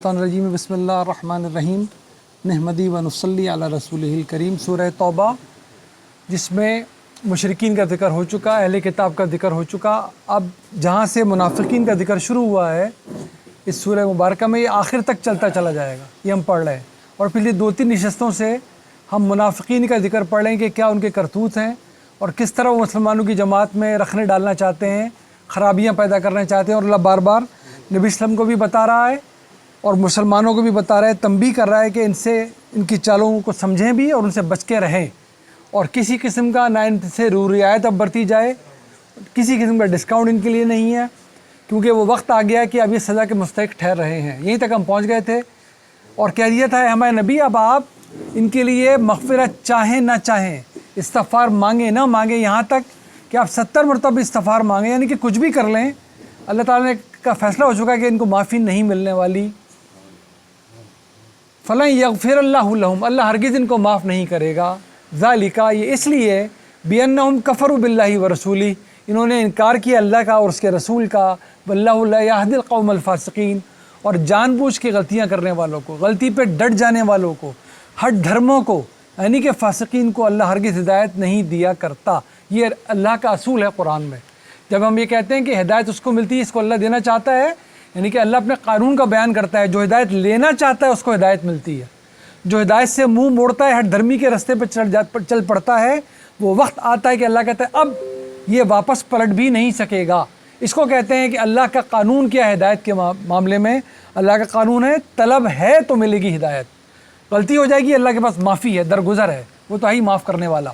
الرجیم بسم اللہ الرحمن الرحیم نحمدی و نصلی علی رسولہ کریم۔ سورہ توبہ جس میں مشرکین کا ذکر ہو چکا، اہل کتاب کا ذکر ہو چکا، اب جہاں سے منافقین کا ذکر شروع ہوا ہے اس سورہ مبارکہ میں، یہ آخر تک چلتا چلا جائے گا، یہ ہم پڑھ رہے ہیں۔ اور پچھلی 2-3 نشستوں سے ہم منافقین کا ذکر پڑھ رہے ہیں کہ کیا ان کے کرتوت ہیں اور کس طرح وہ مسلمانوں کی جماعت میں رخنے ڈالنا چاہتے ہیں، خرابیاں پیدا کرنا چاہتے ہیں، اور اللہ بار بار نبی اسلام کو بھی بتا رہا ہے اور مسلمانوں کو بھی بتا رہا ہے، تنبیہ کر رہا ہے کہ ان کی چالوں کو سمجھیں بھی اور ان سے بچ کے رہیں، اور کسی قسم کا نہ ان سے رعایت اب برتی جائے، کسی قسم کا ڈسکاؤنٹ ان کے لیے نہیں ہے، کیونکہ وہ وقت آ گیا کہ اب یہ سزا کے مستحق ٹھہر رہے ہیں۔ یہیں تک ہم پہنچ گئے تھے اور کہہ دیا تھا ہمارے نبی اب آپ ان کے لیے مغفرت چاہیں نہ چاہیں، استغفار مانگیں نہ مانگیں، یہاں تک کہ آپ 70 مرتبہ استغفار مانگیں، یعنی کہ کچھ بھی کر لیں، اللہ تعالیٰ نے کا فیصلہ ہو چکا کہ ان کو معافی نہیں ملنے والی۔ فَلَن يَغْفِرَ اللَّهُ لَهُمْ، اللہ ہرگز ان کو معاف نہیں کرے گا۔ ذَلِكَ، یہ اس لیے بِأَنَّهُمْ كَفَرُوا بِاللَّهِ وَرَسُولِهِ، انہوں نے انکار کیا اللہ کا اور اس کے رسول کا، وَاللَّهُ لَا يَهْدِي الْقَوْمَ الْفَاسِقِينَ، اور جان بوجھ کے غلطیاں کرنے والوں کو، غلطی پہ ڈٹ جانے والوں کو، ہٹ دھرموں کو، یعنی کہ فاسقین کو اللہ ہرگز ہدایت نہیں دیا کرتا۔ یہ اللہ کا اصول ہے قرآن میں۔ جب ہم یہ کہتے ہیں کہ ہدایت اس کو ملتی ہے، اس کو اللہ دینا چاہتا ہے، یعنی کہ اللہ اپنے قانون کا بیان کرتا ہے، جو ہدایت لینا چاہتا ہے اس کو ہدایت ملتی ہے، جو ہدایت سے منہ موڑتا ہے، ہر دھرمی کے راستے پہ چل پڑتا ہے، وہ وقت آتا ہے کہ اللہ کہتا ہے اب یہ واپس پلٹ بھی نہیں سکے گا۔ اس کو کہتے ہیں کہ اللہ کا قانون کیا ہے ہدایت کے معاملے میں؟ اللہ کا قانون ہے طلب ہے تو ملے گی ہدایت، غلطی ہو جائے گی اللہ کے پاس معافی ہے، درگزر ہے، وہ تو ہی معاف کرنے والا۔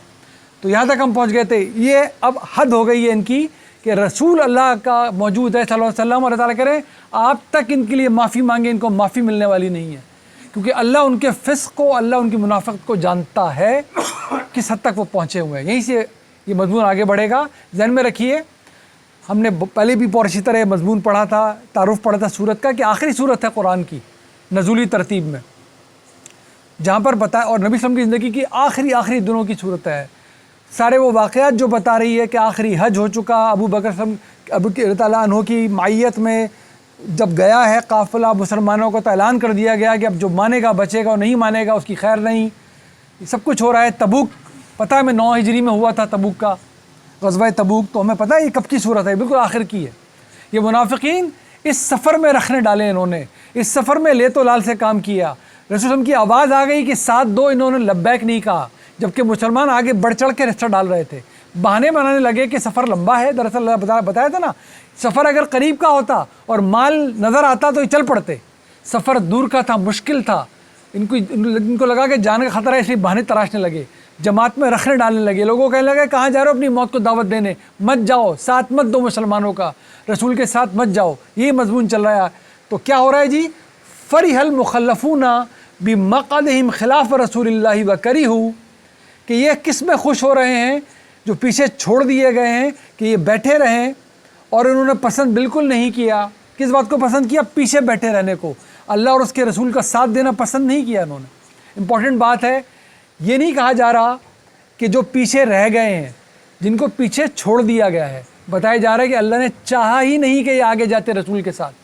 تو یہاں تک ہم پہنچ گئے تھے۔ یہ اب حد ہو گئی ہے ان کی کہ رسول اللہ کا موجود ہے صلی اللہ علیہ وسلم، اور اللہ تعالیٰ کرے آپ تک ان کے لیے معافی مانگیں، ان کو معافی ملنے والی نہیں ہے، کیونکہ اللہ ان کے فسق کو، اللہ ان کی منافقت کو جانتا ہے کس حد تک وہ پہنچے ہوئے ہیں۔ یہیں سے یہ مضمون آگے بڑھے گا، ذہن میں رکھیے۔ ہم نے پہلے بھی اور اسی طرح مضمون پڑھا تھا، تعارف پڑھا تھا سورت کا، کہ آخری سورت ہے قرآن کی نزولی ترتیب میں، جہاں پر بتایا، اور نبی صلی اللہ علیہ وسلم کی زندگی کی آخری دنوں کی صورت ہے، سارے وہ واقعات جو بتا رہی ہے کہ آخری حج ہو چکا، ابو بکر رضی اللہ عنہ کی معیت میں جب گیا ہے قافلہ مسلمانوں کو، تو اعلان کر دیا گیا کہ اب جو مانے گا بچے گا اور نہیں مانے گا اس کی خیر نہیں، یہ سب کچھ ہو رہا ہے۔ تبوک پتہ ہے ہمیں 9 ہجری میں ہوا تھا تبوک کا غزوہ تبوک، تو ہمیں پتہ ہے یہ کب کی صورت ہے، بالکل آخر کی ہے۔ یہ منافقین اس سفر میں رکھنے ڈالے، انہوں نے اس سفر میں لے تو لال سے کام کیا، رسول اللہ کی آواز آ گئی کہ ساتھ دو، انہوں نے لبیک نہیں کہا، جبکہ مسلمان آگے بڑھ چڑھ کے رشتہ ڈال رہے تھے، بہانے بنانے لگے کہ سفر لمبا ہے۔ دراصل اللہ بتایا تھا نا، سفر اگر قریب کا ہوتا اور مال نظر آتا تو یہ چل پڑتے، سفر دور کا تھا، مشکل تھا، ان کو لگا کہ جان کا خطرہ ہے، اس لیے بہانے تراشنے لگے، جماعت میں رکھنے ڈالنے لگے، لوگوں کہنے لگے کہاں جا رہے ہو اپنی موت کو دعوت دینے، مت جاؤ، ساتھ مت دو مسلمانوں کا، رسول کے ساتھ مت جاؤ، یہی مضمون چل رہا ہے۔ تو کیا ہو رہا ہے جی؟ فرح المخلفون بمقعدہم خلاف رسول اللہ وکرہوا، کہ یہ کس میں خوش ہو رہے ہیں؟ جو پیچھے چھوڑ دیے گئے ہیں کہ یہ بیٹھے رہیں، اور انہوں نے پسند بالکل نہیں کیا۔ کس بات کو پسند کیا؟ پیچھے بیٹھے رہنے کو، اللہ اور اس کے رسول کا ساتھ دینا پسند نہیں کیا انہوں نے۔ امپورٹنٹ بات ہے، یہ نہیں کہا جا رہا کہ جو پیچھے رہ گئے ہیں، جن کو پیچھے چھوڑ دیا گیا ہے، بتایا جا رہا ہے کہ اللہ نے چاہا ہی نہیں کہ یہ آگے جاتے رسول کے ساتھ،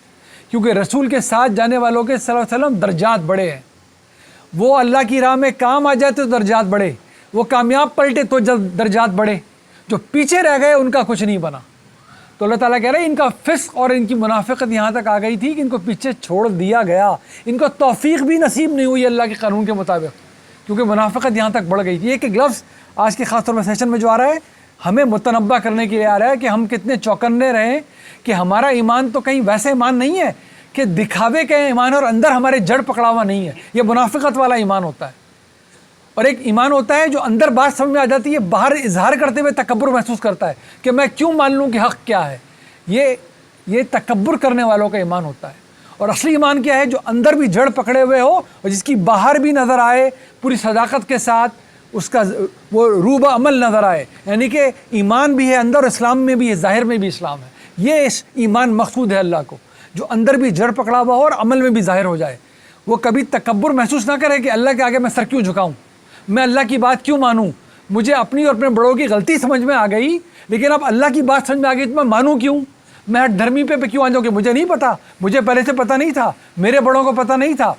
کیونکہ رسول کے ساتھ جانے والوں کے صلی اللہ علیہ وسلم درجات بڑے ہیں، وہ اللہ کی راہ میں کام آ جاتے تو درجات بڑھے، وہ کامیاب پلٹے تو درجات بڑھے، جو پیچھے رہ گئے ان کا کچھ نہیں بنا۔ تو اللہ تعالیٰ کہہ رہے ہیں ان کا فسق اور ان کی منافقت یہاں تک آ گئی تھی کہ ان کو پیچھے چھوڑ دیا گیا، ان کو توفیق بھی نصیب نہیں ہوئی اللہ کے قانون کے مطابق، کیونکہ منافقت یہاں تک بڑھ گئی تھی۔ ایک لفظ آج کے خاص طور پر سیشن میں جو آ رہا ہے، ہمیں متنبہ کرنے کے لیے آ رہا ہے کہ ہم کتنے چوکنے رہیں کہ ہمارا ایمان تو کہیں ویسے ایمان نہیں ہے کہ دکھاوے کا ایمان اور اندر ہمارے جڑ پکڑا ہوا نہیں ہے، یہ منافقت والا ایمان ہوتا ہے۔ اور ایک ایمان ہوتا ہے جو اندر بات سمجھ میں آ جاتی ہے، باہر اظہار کرتے ہوئے تکبر محسوس کرتا ہے کہ میں کیوں مان لوں کہ حق کیا ہے، یہ تکبر کرنے والوں کا ایمان ہوتا ہے۔ اور اصلی ایمان کیا ہے؟ جو اندر بھی جڑ پکڑے ہوئے ہو اور جس کی باہر بھی نظر آئے پوری صداقت کے ساتھ، اس کا وہ روبہ عمل نظر آئے، یعنی کہ ایمان بھی ہے اندر، اسلام میں بھی ہے، ظاہر میں بھی اسلام ہے۔ یہ ایمان مقصود ہے اللہ کو، جو اندر بھی جڑ پکڑا ہوا ہو اور عمل میں بھی ظاہر ہو جائے۔ وہ کبھی تکبر محسوس نہ کرے کہ اللہ کے آگے میں سر کیوں جھکاؤں، میں اللہ کی بات کیوں مانوں، مجھے اپنی اور اپنے بڑوں کی غلطی سمجھ میں آ گئی، لیکن اب اللہ کی بات سمجھ میں آ گئی تو میں مانوں کیوں؟ میں ہٹ دھرمی پہ کیوں آ جاؤں کہ مجھے نہیں پتا، مجھے پہلے سے پتہ نہیں تھا، میرے بڑوں کو پتہ نہیں تھا۔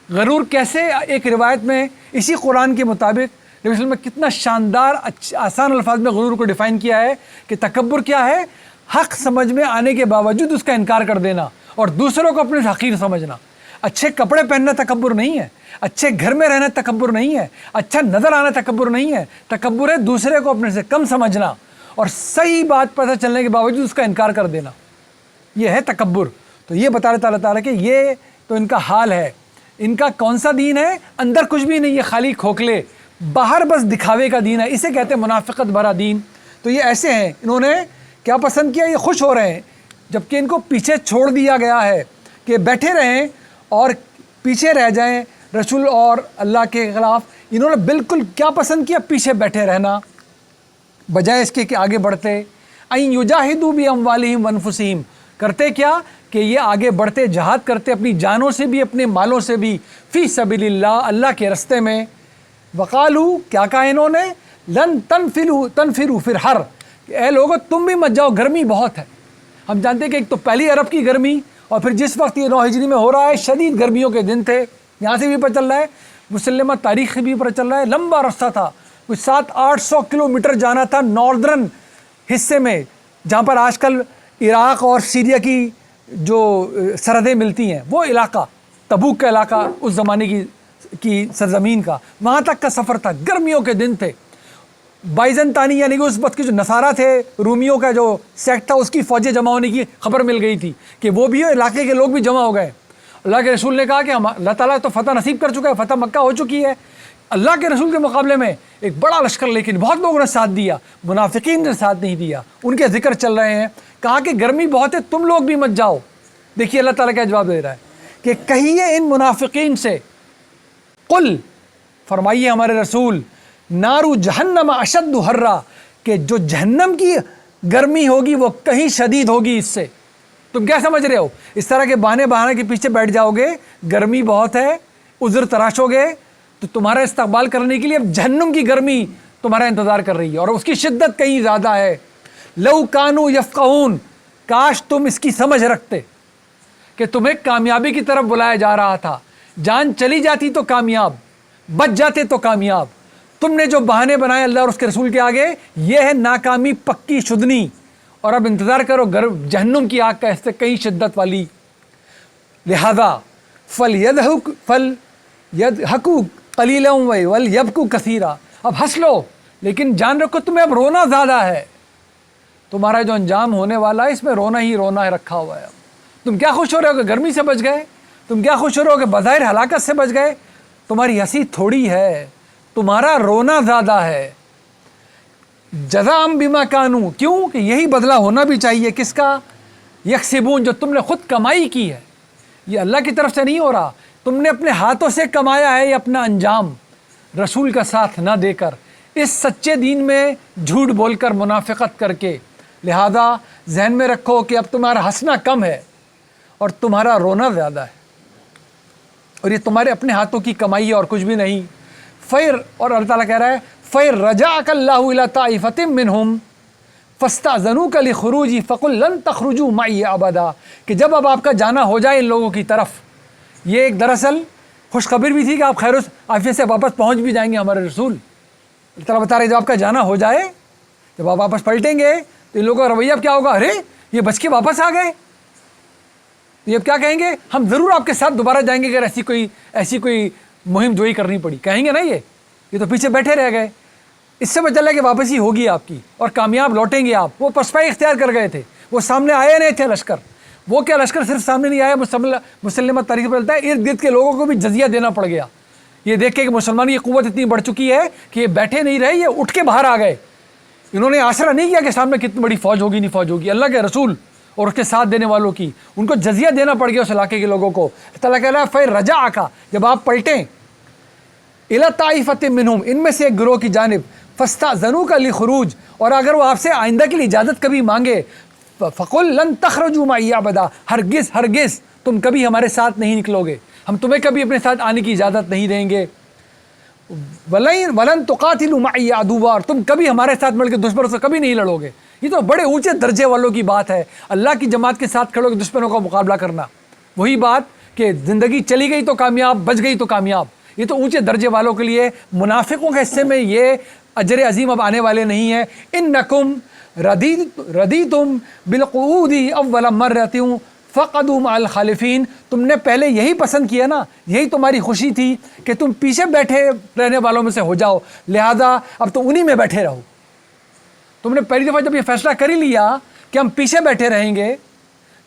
غرور کیسے ایک روایت میں اسی قرآن کے مطابق نبی صلی اللہ علیہ وسلم نے کتنا شاندار آسان الفاظ میں غرور کو ڈیفائن کیا ہے کہ تکبر کیا ہے؟ حق سمجھ میں آنے کے باوجود اس کا انکار کر دینا اور دوسروں کو اپنے حقیر سمجھنا۔ اچھے کپڑے پہننا تکبر نہیں ہے، اچھے گھر میں رہنا تکبر نہیں ہے، اچھا نظر آنا تکبر نہیں ہے، تکبر ہے دوسرے کو اپنے سے کم سمجھنا اور صحیح بات پتہ چلنے کے باوجود اس کا انکار کر دینا، یہ ہے تکبر۔ تو یہ بتا رہے اللہ تعالیٰ کہ یہ تو ان کا حال ہے۔ ان کا کون سا دین ہے؟ اندر کچھ بھی نہیں، یہ خالی کھوکھلے، باہر بس دکھاوے کا دین ہے، اسے کہتے ہیں منافقت بھرا دین۔ تو یہ ایسے ہیں، انہوں نے کیا پسند کیا؟ یہ خوش ہو رہے ہیں، جبکہ ان کو پیچھے چھوڑ دیا گیا ہے کہ بیٹھے رہیں اور پیچھے رہ جائیں رسول اور اللہ کے خلاف۔ انہوں نے بالکل کیا پسند کیا؟ پیچھے بیٹھے رہنا بجائے اس کے کہ آگے بڑھتے۔ این یجاہدوا باموالہم وانفسہم، کرتے کیا کہ یہ آگے بڑھتے، جہاد کرتے اپنی جانوں سے بھی اپنے مالوں سے بھی، فی سبیل اللہ، اللہ کے رستے میں۔ وقالو، کیا کہا انہوں نے؟ لن تنفروا فی الحر، اے لوگو تم بھی مت جاؤ، گرمی بہت ہے۔ ہم جانتے ہیں کہ ایک تو پہلی عرب کی گرمی، اور پھر جس وقت یہ 9 ہجری میں ہو رہا ہے شدید گرمیوں کے دن تھے، یہاں سے بھی پتہ چل رہا ہے، مسلمہ تاریخ سے بھی پتہ چل رہا ہے، لمبا رستہ تھا، کچھ 700-800 کلومیٹر جانا تھا ناردرن حصے میں، جہاں پر آج کل عراق اور سیریا کی جو سرحدیں ملتی ہیں، وہ علاقہ تبوک کا علاقہ اس زمانے کی سرزمین کا، وہاں تک کا سفر تھا، گرمیوں کے دن تھے۔ بائزنطانی یعنی کہ اس وقت کے جو نصارہ تھے، رومیوں کا جو سیکٹ تھا، اس کی فوجیں جمع ہونے کی خبر مل گئی تھی کہ وہ بھی علاقے کے لوگ بھی جمع ہو گئے۔ اللہ کے رسول نے کہا کہ اللہ تعالیٰ تو فتح نصیب کر چکا ہے، فتح مکہ ہو چکی ہے۔ اللہ کے رسول کے مقابلے میں ایک بڑا لشکر، لیکن بہت لوگوں نے ساتھ دیا، منافقین نے ساتھ نہیں دیا، ان کے ذکر چل رہے ہیں۔ کہا کہ گرمی بہت ہے، تم لوگ بھی مت جاؤ۔ دیکھیے اللہ تعالیٰ کیا جواب دے رہا ہے کہ کہیے ان منافقین سے، قل، فرمائیے ہمارے رسول، نارو جہنم اشد حرا، کہ جو جہنم کی گرمی ہوگی وہ کہیں شدید ہوگی اس سے۔ تم کیا سمجھ رہے ہو؟ اس طرح کے بہانے کے پیچھے بیٹھ جاؤ گے، گرمی بہت ہے، عذر تراشو گے، تو تمہارا استقبال کرنے کے لیے اب جہنم کی گرمی تمہارا انتظار کر رہی ہے اور اس کی شدت کہیں زیادہ ہے۔ لو کانوا یفقہون، کاش تم اس کی سمجھ رکھتے کہ تمہیں کامیابی کی طرف بلایا جا رہا تھا، جان چلی جاتی تو کامیاب، بچ جاتے تو کامیاب۔ تم نے جو بہانے بنائے اللہ اور اس کے رسول کے آگے، یہ ہے ناکامی پکی شدنی، اور اب انتظار کرو جہنم کی آگ کا، اس سے کئی شدت والی۔ لہذا فَلْيَضْحَكُوا قَلِيلًا وَلْيَبْكُوا كَثِيرًا، اب ہنس لو لیکن جان رکھو تمہیں اب رونا زیادہ ہے، تمہارا جو انجام ہونے والا ہے اس میں رونا ہی رونا ہے رکھا ہوا ہے۔ تم کیا خوش ہو رہے ہو کہ گرمی سے بچ گئے؟ تم کیا خوش ہو رہے ہو کہ بظاہر ہلاکت سے بچ گئے؟ تمہاری ہنسی تھوڑی ہے، تمہارا رونا زیادہ ہے۔ جزاء بما کانوا، کیوں کہ یہی بدلہ ہونا بھی چاہیے، کس کا؟ یکسبون، جو تم نے خود کمائی کی ہے، یہ اللہ کی طرف سے نہیں ہو رہا، تم نے اپنے ہاتھوں سے کمایا ہے یہ اپنا انجام، رسول کا ساتھ نہ دے کر، اس سچے دین میں جھوٹ بول کر، منافقت کر کے۔ لہذا ذہن میں رکھو کہ اب تمہارا ہنسنا کم ہے اور تمہارا رونا زیادہ ہے، اور یہ تمہارے اپنے ہاتھوں کی کمائی ہے اور کچھ بھی نہیں۔ اور اللہ تعالیٰ کہہ رہا ہے فَإِن رَجَعَكَ اللَّهُ إِلَىٰ طَائِفَةٍ مِّنْهُمْ فَاسْتَأْذَنُوكَ لِخُرُوجِ فَقُل لَّن تَخْرُجُوا مَعِيَ أَبَدًا، کہ جب اب آپ کا جانا ہو جائے ان لوگوں کی طرف، یہ ایک دراصل خوشخبری بھی تھی کہ آپ خیر و عافیت سے واپس پہنچ بھی جائیں گے ہمارے رسول۔ اللہ تعالیٰ بتا رہے جب آپ کا جانا ہو جائے، جب آپ واپس پلٹیں گے تو ان لوگوں کا رویہ اب کیا ہوگا؟ ارے یہ بچ کے واپس آ گئے، یہ اب کیا کہیں گے؟ ہم ضرور آپ کے ساتھ دوبارہ جائیں گے اگر ایسی کوئی مہم جوئی کرنی پڑی، کہیں گے نا یہ تو پیچھے بیٹھے رہ گئے۔ اس سے پتہ چلا کہ واپسی ہوگی آپ کی اور کامیاب لوٹیں گے آپ۔ وہ پسپائی اختیار کر گئے تھے، وہ سامنے آئے نہیں تھے لشکر، وہ کیا لشکر صرف سامنے نہیں آیا، مسلمہ تاریخ پر چلتا ہے ارد گرد کے لوگوں کو بھی جزیہ دینا پڑ گیا، یہ دیکھ کے کہ مسلمانوں کی قوت اتنی بڑھ چکی ہے کہ یہ بیٹھے نہیں رہے، یہ اٹھ کے باہر آ گئے۔ انہوں نے آسرا نہیں کیا کہ سامنے کتنی بڑی فوج ہوگی نہیں فوج ہوگی، اللہ کے رسول اور اس کے ساتھ دینے والوں کی، ان کو جزیہ دینا پڑ گیا اس علاقے کے لوگوں کو۔ اللہ کہہ رہا ہے فَإِن رَجَعَكَ، جب آپ پلٹیں، إِلَىٰ طَائِفَةٍ مِّنْهُمْ، ان میں سے ایک گروہ کی جانب، فَاسْتَأْذَنُوكَ لِخُرُوجٍ، اور اگر وہ آپ سے آئندہ کے لیے اجازت کبھی مانگے، فَقُل لَن تَخْرُجُوا مَعِيَ أَبَدًا، ہرگز تم کبھی ہمارے ساتھ نہیں نکلو گے، ہم تمہیں کبھی اپنے ساتھ آنے کی اجازت نہیں دیں گے۔ وَلَن تُقَاتِلُوا مَعِيَ عَدُوًّا، اور تم کبھی ہمارے ساتھ مل کے دشمنوں سے کبھی نہیں لڑو گے، یہ تو بڑے اونچے درجے والوں کی بات ہے، اللہ کی جماعت کے ساتھ کھڑے ہو کے دشمنوں کا مقابلہ کرنا۔ وہی بات کہ زندگی چلی گئی تو کامیاب، بچ گئی تو کامیاب، یہ تو اونچے درجے والوں کے لیے۔ منافقوں کے حصے میں یہ اجر عظیم اب آنے والے نہیں ہے۔ انکم ردیتم بالقعود اول مرۃ فقعدوا مع الخالفین، تم نے پہلے یہی پسند کیا نا، یہی تمہاری خوشی تھی کہ تم پیچھے بیٹھے رہنے والوں میں سے ہو جاؤ، لہذا اب تو انہی میں بیٹھے رہو۔ تم نے پہلی دفعہ جب یہ فیصلہ کر ہی لیا کہ ہم پیچھے بیٹھے رہیں گے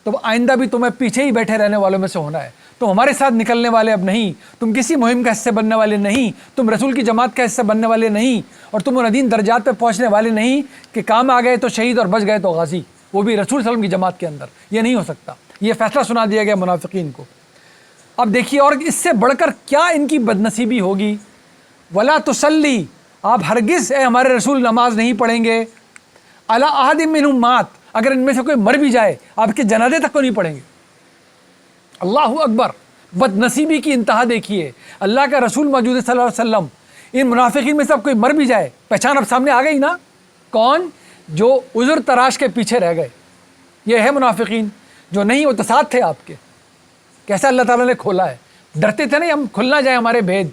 تو آئندہ بھی تمہیں پیچھے ہی بیٹھے رہنے والوں میں سے ہونا ہے۔ تم ہمارے ساتھ نکلنے والے اب نہیں، تم کسی مہم کا حصہ بننے والے نہیں، تم رسول کی جماعت کا حصہ بننے والے نہیں، اور تم الدین درجات پہ پہنچنے والے نہیں کہ کام آ گئے تو شہید اور بچ گئے تو غازی، وہ بھی رسول صلی اللہ علیہ وسلم کی جماعت کے اندر۔ یہ نہیں ہو سکتا، یہ فیصلہ سنا دیا گیا منافقین کو۔ اب دیکھیے اور اس سے بڑھ کر کیا ان کی بدنصیبی ہوگی۔ ولا تصلی، آپ ہرگز اے ہمارے رسول نماز نہیں پڑھیں گے، علی احد منہم مات، اگر ان میں سے کوئی مر بھی جائے آپ کے جنازے تک کو نہیں پڑھیں گے۔ اللہ اکبر، بد نصیبی کی انتہا دیکھیے۔ اللہ کا رسول موجود ہے صلی اللہ علیہ وسلم، ان منافقین میں سے اب کوئی مر بھی جائے، پہچان اب سامنے آ گئی نا، کون؟ جو عذر تراش کے پیچھے رہ گئے، یہ ہے منافقین۔ جو نہیں وہ تو ساتھ تھے آپ کے، کیسا اللہ تعالیٰ نے کھولا ہے، ڈرتے تھے نہیں ہم کھل نہ جائے ہمارے بھید۔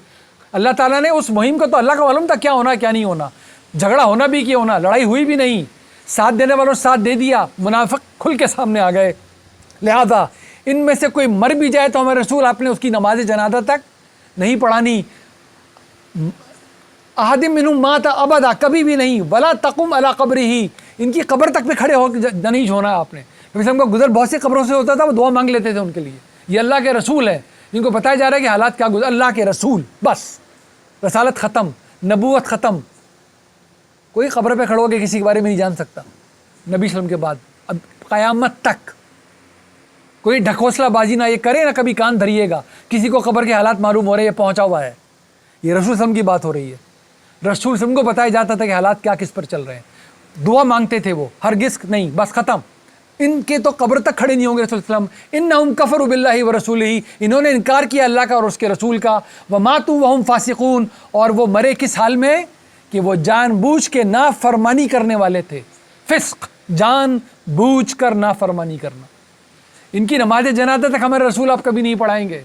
اللہ تعالیٰ نے اس مہم کو تو اللہ کا معلوم تھا کیا ہونا کیا نہیں ہونا، جھگڑا ہونا بھی کیا ہونا، لڑائی ہوئی بھی نہیں، ساتھ دینے والوں نے ساتھ دے دیا، منافق کھل کے سامنے آ گئے۔ لہذا ان میں سے کوئی مر بھی جائے تو ہمارے رسول آپ نے اس کی نماز جنازہ تک نہیں پڑھانی۔ احد منہم مات ابدا، کبھی بھی نہیں، ولا تقم علی قبرہ، ان کی قبر تک بھی کھڑے ہو کے نہیں چھونا ہے آپ نے۔ نبی صلی اللہ علیہ وسلم کا گزر بہت سی قبروں سے ہوتا تھا، وہ دعا مانگ لیتے تھے ان کے لیے۔ یہ اللہ کے رسول ہیں جن کو بتایا جا رہا ہے کہ حالات کیا گزر، اللہ کے رسول، بس رسالت ختم، نبوت ختم، کوئی قبر پہ کھڑو کے کسی کے بارے میں نہیں جان سکتا نبی صلی اللہ علیہ وسلم کے بعد اب قیامت تک۔ کوئی ڈھکوسلا بازی نہ یہ کرے، نہ کبھی کان دھریے گا کسی کو قبر کے حالات معلوم ہو رہے ہیں، یہ پہنچا ہوا ہے، یہ رسول صلی اللہ علیہ وسلم کی بات ہو رہی ہے۔ رسول صلی اللہ علیہ وسلم کو بتایا جاتا تھا کہ حالات کیا کس پر چل رہے ہیں، دعا مانگتے تھے وہ، ہرگز نہیں، بس ختم، ان کے تو قبر تک کھڑے نہیں ہوں گے رسول صلی اللہ علیہ وسلم۔ انہم کفروا باللہ ورسولہ، انہوں نے انکار کیا اللہ کا اور اس کے رسول کا، وماتوا وہم فاسقون، اور وہ مرے کس حال میں کہ وہ جان بوجھ کے نافرمانی کرنے والے تھے۔ فسق، جان بوجھ کر نافرمانی کرنا۔ ان کی نماز جنازہ تک ہمارے رسول آپ کبھی نہیں پڑھائیں گے،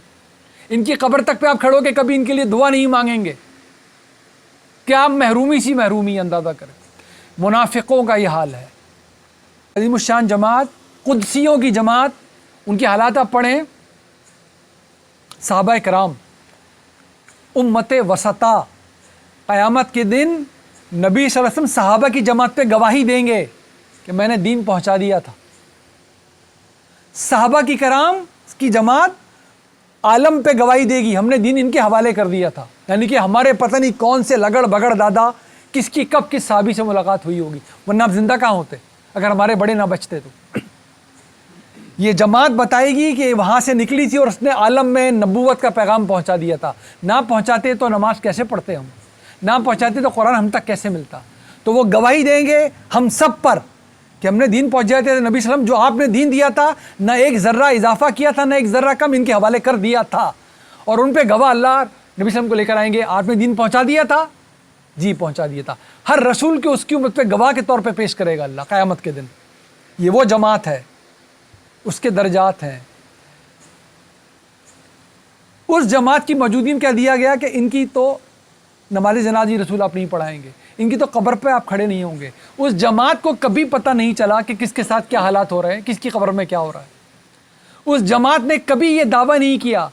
ان کی قبر تک پہ آپ کھڑو کے کبھی ان کے لیے دعا نہیں مانگیں گے۔ کیا محرومی سی محرومی، اندازہ کریں۔ منافقوں کا یہ حال ہے۔ عظیم الشان جماعت، قدسیوں کی جماعت، ان کی حالات آپ پڑھیں۔ صحابہ کرام، امت وسطا، قیامت کے دن نبی صلی اللہ علیہ وسلم صحابہ کی جماعت پہ گواہی دیں گے کہ میں نے دین پہنچا دیا تھا۔ صحابہ کی کرام کی جماعت عالم پہ گواہی دے گی، ہم نے دین ان کے حوالے کر دیا تھا، یعنی کہ ہمارے پتہ نہیں کون سے لگڑ بگڑ دادا کس کی کب کس صحابی سے ملاقات ہوئی ہوگی، ورنہ آپ زندہ کہاں ہوتے اگر ہمارے بڑے نہ بچتے تو۔ یہ جماعت بتائے گی کہ وہاں سے نکلی تھی اور اس نے عالم میں نبوت کا پیغام پہنچا دیا تھا، نہ پہنچاتے تو نماز کیسے پڑھتے ہم، نہ پہنچاتے تو قرآن ہم تک کیسے ملتا۔ تو وہ گواہی دیں گے ہم سب پر کہ ہم نے دین پہنچایا تھا، نبی صلی اللہ علیہ وسلم جو آپ نے دین دیا تھا نہ ایک ذرہ اضافہ کیا تھا نہ ایک ذرہ کم، ان کے حوالے کر دیا تھا، اور ان پہ گواہ اللہ نبی صلی اللہ علیہ وسلم کو لے کر آئیں گے، آپ نے دین پہنچا دیا تھا، جی پہنچا دیا تھا۔ ہر رسول کے اس کی امت پہ گواہ کے طور پہ پیش کرے گا اللہ قیامت کے دن۔ یہ وہ جماعت ہے، اس کے درجات ہیں۔ اس جماعت کی موجودگی میں کیا دیا گیا کہ ان کی تو نماز جنازی رسول آپ نہیں پڑھائیں گے، ان کی تو قبر پہ آپ کھڑے نہیں ہوں گے۔ اس جماعت کو کبھی پتہ نہیں چلا کہ کس کے ساتھ کیا حالات ہو رہے ہیں، کس کی قبر میں کیا ہو رہا ہے۔ اس جماعت نے کبھی یہ دعویٰ نہیں کیا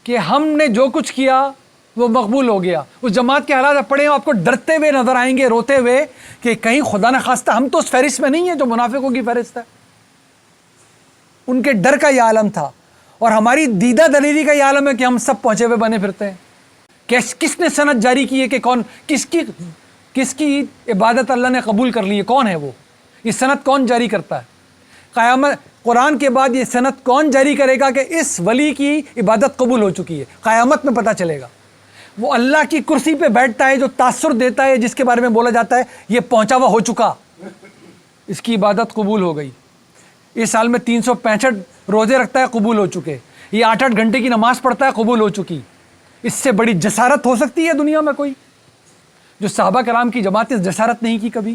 کہ ہم نے جو کچھ کیا وہ مقبول ہو گیا۔ اس جماعت کے حالات آپ پڑھیں، آپ کو ڈرتے ہوئے نظر آئیں گے، روتے ہوئے کہ کہیں خدا نہ خواستہ ہم تو اس فہرست میں نہیں ہیں جو منافقوں کی فہرست ہے۔ ان کے ڈر کا یہ عالم تھا، اور ہماری دیدہ دلیری کا یہ عالم ہے کہ ہم سب پہنچے ہوئے بنے پھرتے ہیں۔ کس نے سند جاری کی ہے کہ کون کس کی عبادت اللہ نے قبول کر لی ہے، کون ہے وہ؟ یہ سند کون جاری کرتا ہے؟ قیامت قرآن کے بعد یہ سند کون جاری کرے گا کہ اس ولی کی عبادت قبول ہو چکی ہے؟ قیامت میں پتہ چلے گا۔ وہ اللہ کی کرسی پہ بیٹھتا ہے جو تاثر دیتا ہے، جس کے بارے میں بولا جاتا ہے یہ پہنچا ہوا ہو چکا، اس کی عبادت قبول ہو گئی، اس سال میں 365 روزے رکھتا ہے، قبول ہو چکے، یہ 8-8 گھنٹے کی نماز پڑھتا ہے، قبول ہو چکی۔ اس سے بڑی جسارت ہو سکتی ہے دنیا میں کوئی؟ جو صحابہ کرام کی جماعت اس جسارت نہیں کی کبھی۔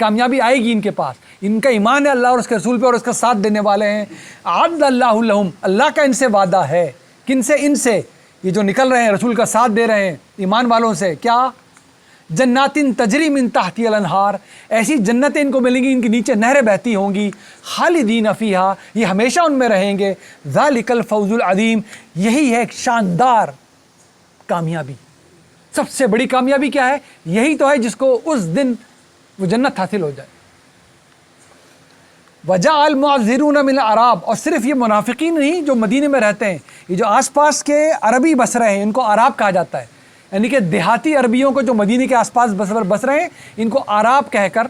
کامیابی آئے گی ان کے پاس. ان کا ایمان ہے اللہ اور اس کے رسول پہ اور اس کا ساتھ دینے والے ہیں. اعد اللہ لہم, اللہ کا ان سے وعدہ ہے. کن سے؟ ان سے, یہ جو نکل رہے ہیں رسول کا ساتھ دے رہے ہیں ایمان والوں سے. کیا؟ جنات تجری من تحتی الانہار, ایسی جنتیں ان کو ملیں گی ان کے نیچے نہریں بہتی ہوں گی. خالدین فیہا, یہ ہمیشہ ان میں رہیں گے. ذالک الفوز العظیم, یہی ہے ایک شاندار کامیابی. سب سے بڑی کامیابی کیا ہے؟ یہی تو ہے جس کو اس دن وہ جنت حاصل ہو جائے. وجاء المعذرون من العراب, اور صرف یہ منافقین نہیں جو مدینے میں رہتے ہیں, یہ جو آس پاس کے عربی بس رہے ہیں ان کو عراب کہا جاتا ہے. یعنی کہ دیہاتی عربیوں کو جو مدینے کے آس پاس بس رہے ہیں ان کو عراب کہہ کر,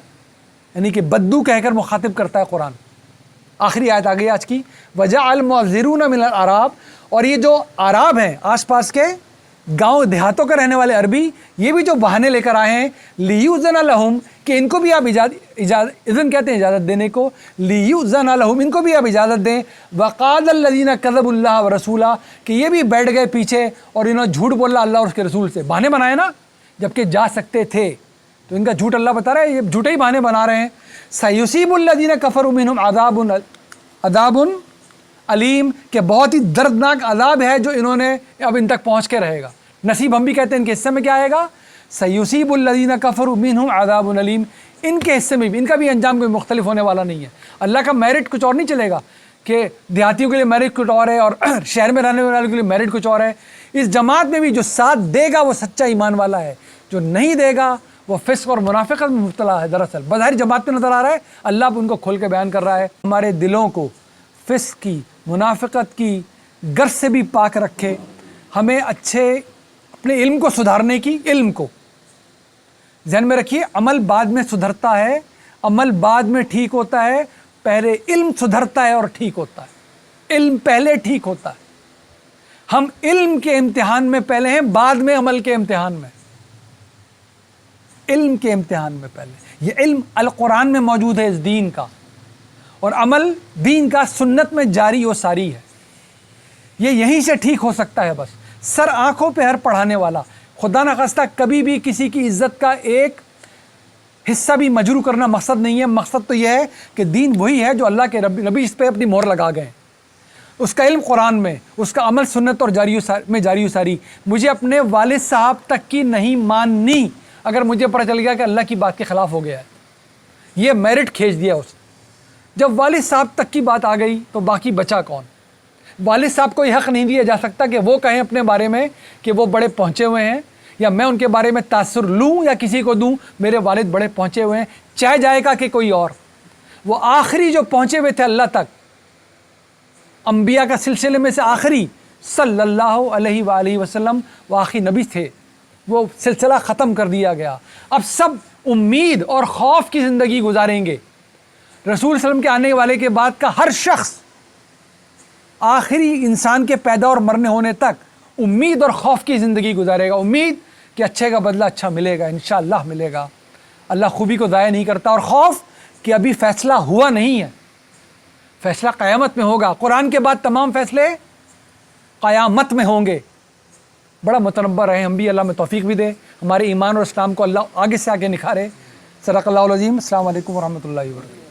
یعنی کہ بدو کہہ کر مخاطب کرتا ہے قرآن. آخری آیت آ گئی آج کی, وجاء المعذرون من العراب, اور یہ جو عراب ہیں آس پاس کے گاؤں دیہاتوں کے رہنے والے عربی, یہ بھی جو بہانے لے کر آئے ہیں لیوزن لہم, کہ ان کو بھی آپ اذن کہتے ہیں اجازت دینے کو, لیوزن لہم, ان کو بھی آپ اجازت دیں. وقال الذین کذبوا اللہ ورسولہ, کہ یہ بھی بیٹھ گئے پیچھے اور انہوں نے جھوٹ بولا اللہ اور اس کے رسول سے. بہانے بنائے نا, جبکہ جا سکتے تھے, تو ان کا جھوٹ اللہ بتا رہا ہے, یہ جھوٹے ہی بہانے بنا رہے ہیں. سیصیب الذین کفروا منہم عذاب علیم, کہ بہت ہی دردناک عذاب ہے جو انہوں نے اب ان تک پہنچ کے رہے گا. نصیب ہم بھی کہتے ہیں ان کے حصے میں کیا آئے گا؟ سیصیب الذین کفروا منہم عذاب علیم, ان کے حصے میں بھی, ان کا بھی انجام کوئی مختلف ہونے والا نہیں ہے. اللہ کا میرٹ کچھ اور نہیں چلے گا کہ دیہاتیوں کے لیے میرٹ کچھ اور ہے اور شہر میں رہنے والوں کے لیے میرٹ کچھ اور ہے. اس جماعت میں بھی جو ساتھ دے گا وہ سچا ایمان والا ہے, جو نہیں دے گا وہ فسق اور منافقت میں مبتلا ہے. دراصل بظاہر جماعت میں نظر آ رہا ہے, اللہ اب ان کو کھول کے بیان کر رہا ہے. ہمارے دلوں کو فسق کی, منافقت کی گرد سے بھی پاک رکھے. ہمیں اچھے اپنے علم کو سدھارنے کی, علم کو ذہن میں رکھیے, عمل بعد میں سدھرتا ہے, عمل بعد میں ٹھیک ہوتا ہے, پہلے علم سدھرتا ہے اور ٹھیک ہوتا ہے. علم پہلے ٹھیک ہوتا ہے. ہم علم کے امتحان میں پہلے ہیں, بعد میں عمل کے امتحان میں. علم کے امتحان میں پہلے. یہ علم القرآن میں موجود ہے اس دین کا, اور عمل دین کا سنت میں جاری و ساری ہے. یہ یہیں سے ٹھیک ہو سکتا ہے. بس سر آنکھوں پہ ہر پڑھانے والا, خدا نخواستہ کبھی بھی کسی کی عزت کا ایک حصہ بھی مجروح کرنا مقصد نہیں ہے. مقصد تو یہ ہے کہ دین وہی ہے جو اللہ کے نبی اس پہ اپنی مہر لگا گئے. اس کا علم قرآن میں, اس کا عمل سنت اور جاری و ساری. مجھے اپنے والد صاحب تک کی نہیں ماننی اگر مجھے پتہ چل گیا کہ اللہ کی بات کے خلاف ہو گیا ہے. یہ میرٹ کھینچ دیا اس نے. جب والد صاحب تک کی بات آ گئی تو باقی بچا کون؟ والد صاحب کو یہ حق نہیں دیا جا سکتا کہ وہ کہیں اپنے بارے میں کہ وہ بڑے پہنچے ہوئے ہیں, یا میں ان کے بارے میں تاثر لوں یا کسی کو دوں, میرے والد بڑے پہنچے ہوئے ہیں. چاہے جائے گا کہ کوئی اور. وہ آخری جو پہنچے ہوئے تھے اللہ تک, انبیاء کا سلسلے میں سے آخری صلی اللہ علیہ وآلہ وسلم وہ آخری نبی تھے. وہ سلسلہ ختم کر دیا گیا. اب سب امید اور خوف کی زندگی گزاریں گے. رسول صلی اللہ علیہ وسلم کے آنے والے کے بعد کا ہر شخص آخری انسان کے پیدا اور مرنے ہونے تک امید اور خوف کی زندگی گزارے گا. امید کہ اچھے کا بدلہ اچھا ملے گا, انشاءاللہ ملے گا, اللہ خوبی کو ضائع نہیں کرتا. اور خوف کہ ابھی فیصلہ ہوا نہیں ہے, فیصلہ قیامت میں ہوگا. قرآن کے بعد تمام فیصلے قیامت میں ہوں گے. بڑا متنبع رہے ہم بھی, اللہ میں توفیق بھی دے, ہمارے ایمان اور اسلام کو اللہ آگے سے آگے نکھارے. صدق اللہ العظیم. السلام علیکم ورحمۃ اللہ وبرکاتہ.